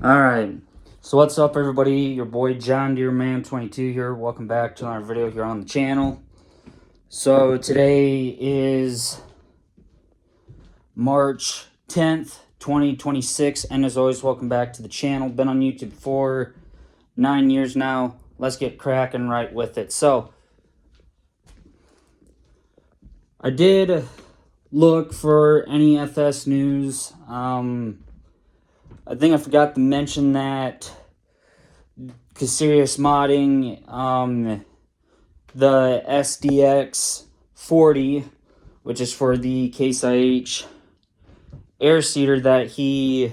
Alright, so what's up everybody, your boy John Deere Man 22 here, welcome back to another video here on the channel. So today is March 10th, 2026, and as always, welcome back to the channel. Been on YouTube for 9 years now, let's get cracking right with it. So, I did look for any FS news. I think I forgot to mention that Serious Modding, the SDX 40, which is for the Case IH air seeder that he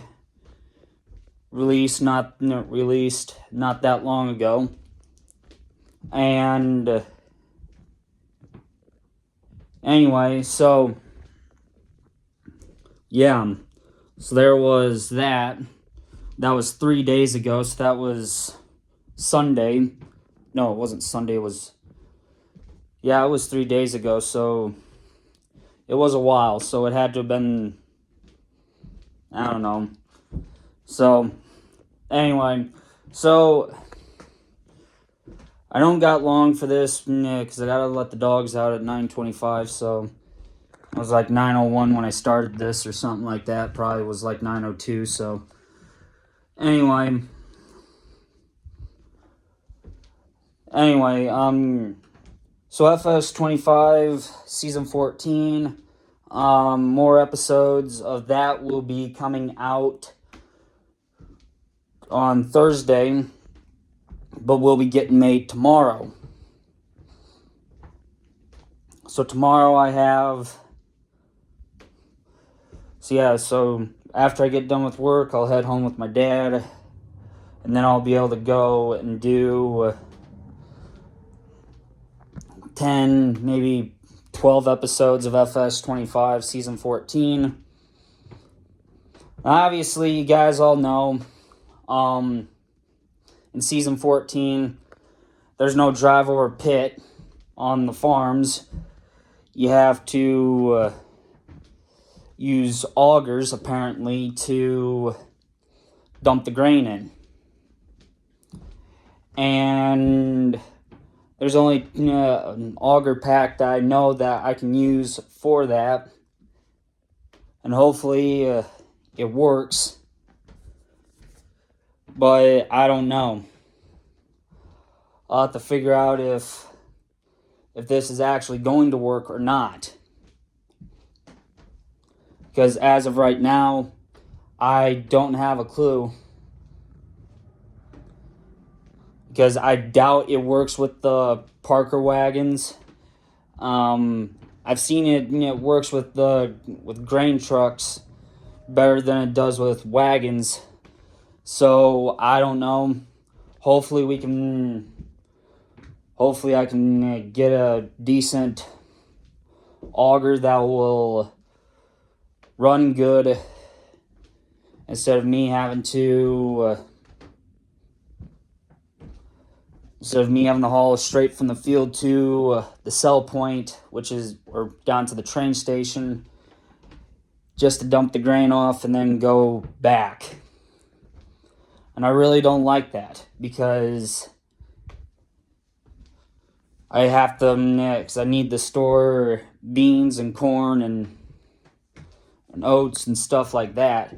released not that long ago, and anyway, so yeah, so there was that. That was 3 days ago, so that was Sunday. No, it wasn't Sunday, it was 3 days ago, so it was a while, so it had to have been, I don't know. So, anyway, so I don't got long for this, because I gotta let the dogs out at 9:25, so it was like 9:01 when I started this, or something like that. Probably was like 9:02, so anyway, so FS25 season 14, more episodes of that will be coming out on Thursday, but will be getting made tomorrow. So tomorrow I have, so after I get done with work, I'll head home with my dad, and then I'll be able to go and do 10, maybe 12 episodes of FS25 season 14. Obviously, you guys all know, in season 14, there's no drive over pit on the farms. You have to use augers, apparently, to dump the grain in. And there's only an auger pack that I know that I can use for that. And hopefully it works. But I don't know. I'll have to figure out if this is actually going to work or not. Because as of right now, I don't have a clue. Because I doubt it works with the Parker wagons. I've seen it works with grain trucks better than it does with wagons. So I don't know. Hopefully I can get a decent auger that will run good instead of me having to haul straight from the field to the sell point, or down to the train station, just to dump the grain off and then go back. And I really don't like that, because I have to, because I need to store beans and corn and oats and stuff like that.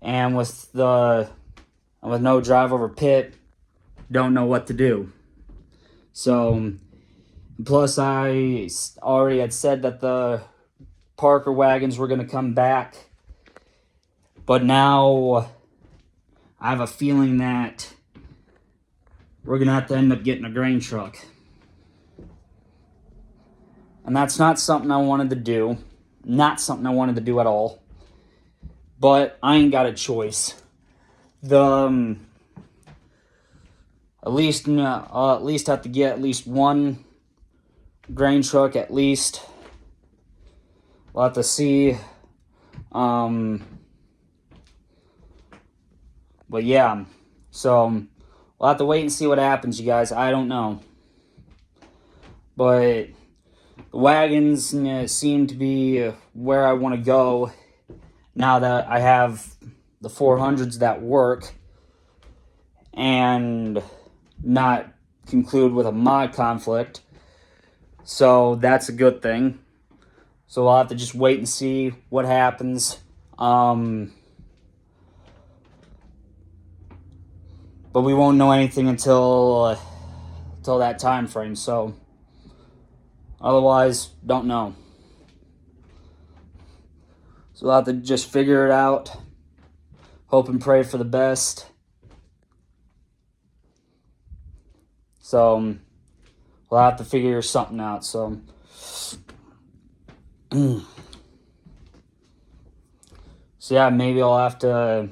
And with no drive over pit, don't know what to do. So, plus I already had said that the Parker wagons were going to come back, but now I have a feeling that we're going to have to end up getting a grain truck. And that's not something I wanted to do. Not something I wanted to do at all. But I ain't got a choice. At least have to get at least one grain truck at least. We'll have to see. But yeah, so we'll have to wait and see what happens, you guys. I don't know. But the wagons seem to be where I want to go now that I have the 400s that work and not conclude with a mod conflict. So that's a good thing. So we'll have to just wait and see what happens. But we won't know anything until that time frame. So otherwise, don't know. So we'll have to just figure it out. Hope and pray for the best. So we'll have to figure something out. So so yeah, maybe I'll have to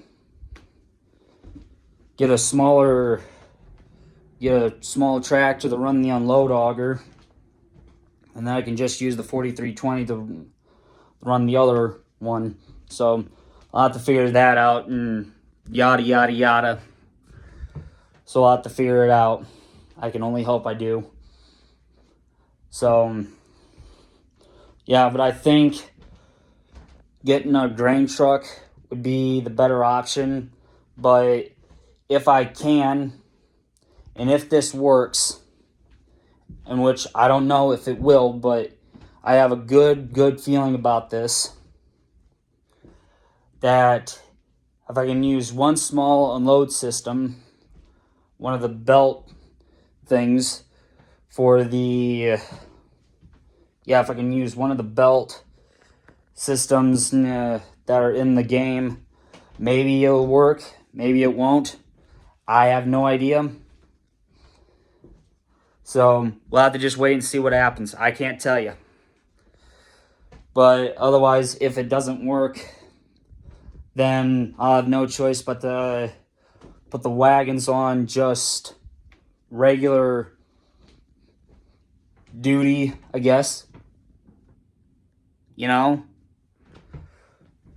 get a small tractor to run the unload auger, and then I can just use the 4320 to run the other one. So I'll have to figure that out and yada yada yada. So I'll have to figure it out. I can only hope I do. So yeah, but I think getting a grain truck would be the better option. But if I can, and if this works, in which I don't know if it will, but I have a good feeling about this, that if I can use one small unload system, one of the belt things for the, if I can use one of the belt systems that are in the game, maybe it'll work, maybe it won't. I have no idea. So we'll have to just wait and see what happens. I can't tell you. But otherwise, if it doesn't work, then I'll have no choice but to put the wagons on just regular duty, I guess.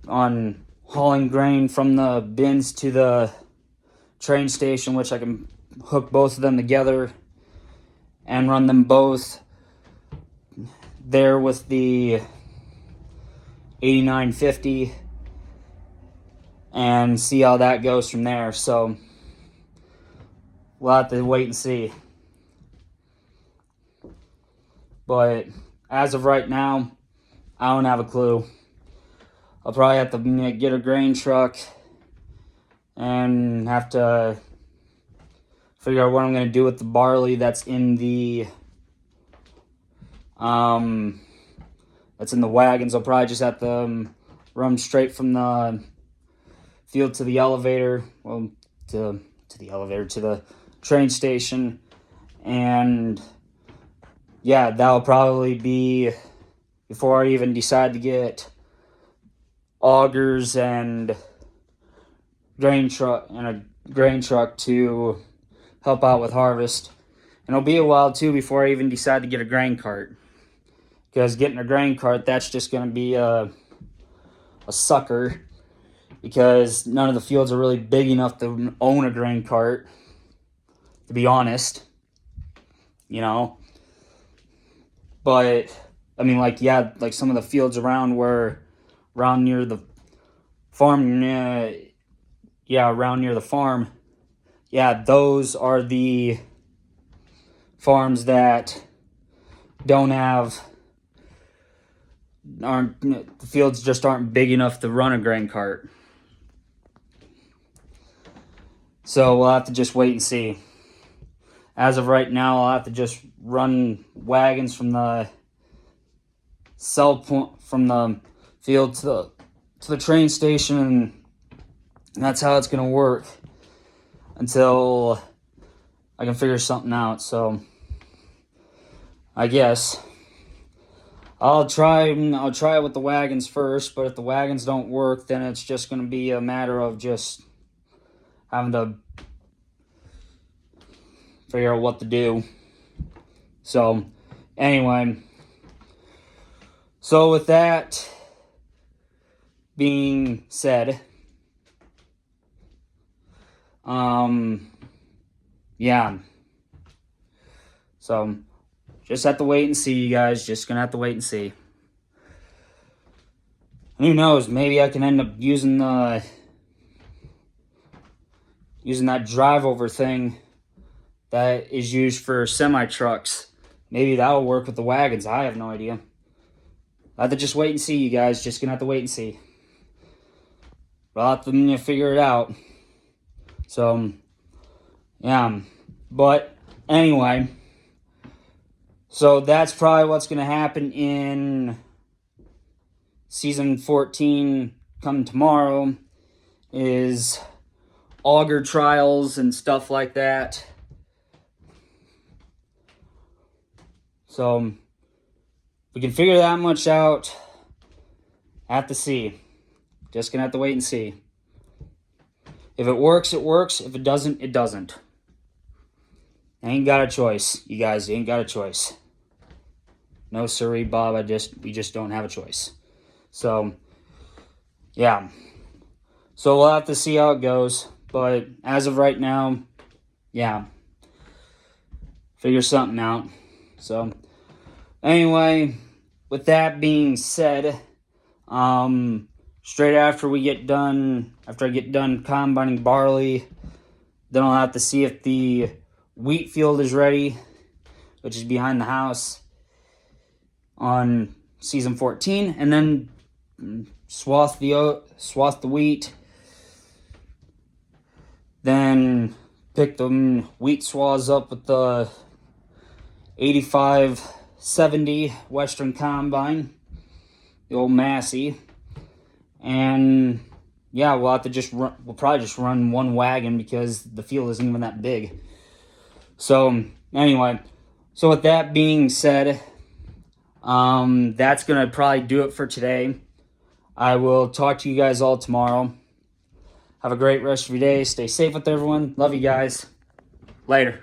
On hauling grain from the bins to the train station, which I can hook both of them together and run them both there with the 8950 and see how that goes from there. So we'll have to wait and see. But as of right now, I don't have a clue. I'll probably have to get a grain truck and have to figure out what I'm going to do with the barley that's in the wagons. I'll probably just have to run straight from the field to the elevator, to the train station, and yeah, that'll probably be before I even decide to get augers and a grain truck to help out with harvest. And it'll be a while too before I even decide to get a grain cart, because getting a grain cart, that's just going to be a sucker, because none of the fields are really big enough to own a grain cart, to be honest. But I mean, like some of the fields around near the farm, around near the farm, those are the farms that the fields just aren't big enough to run a grain cart. So we'll have to just wait and see. As of right now, I'll have to just run wagons from the from the field to the train station, and that's how it's going to work until I can figure something out. So I guess I'll try it with the wagons first, but if the wagons don't work, then it's just going to be a matter of just having to figure out what to do. So anyway, so with that being said, so just have to wait and see, you guys. Just gonna have to wait and see. Who knows? Maybe I can end up using the using that drive over thing that is used for semi trucks. Maybe that'll work with the wagons. I have no idea. I have to just wait and see, you guys. Just gonna have to wait and see. We'll have to figure it out. So, yeah. But anyway, so that's probably what's gonna happen in season 14 come tomorrow, is auger trials and stuff like that. So we can figure that much out. Have to see. Just gonna have to wait and see. If it works, it works. If it doesn't, it doesn't. I ain't got a choice, you guys. You ain't got a choice. No, sorry, Bob. We just don't have a choice. So, yeah. So we'll have to see how it goes. But as of right now, yeah. Figure something out. So, anyway, with that being said, straight after I get done combining barley, then I'll have to see if the wheat field is ready, which is behind the house on season 14, and then swath the wheat, then pick the wheat swaths up with the 8570 Western Combine, the old Massey, and yeah, we'll probably just run one wagon because the field isn't even that big. So anyway, so with that being said, that's gonna probably do it for today. I will talk to you guys all tomorrow. Have a great rest of your day. Stay safe with everyone. Love you guys. Later.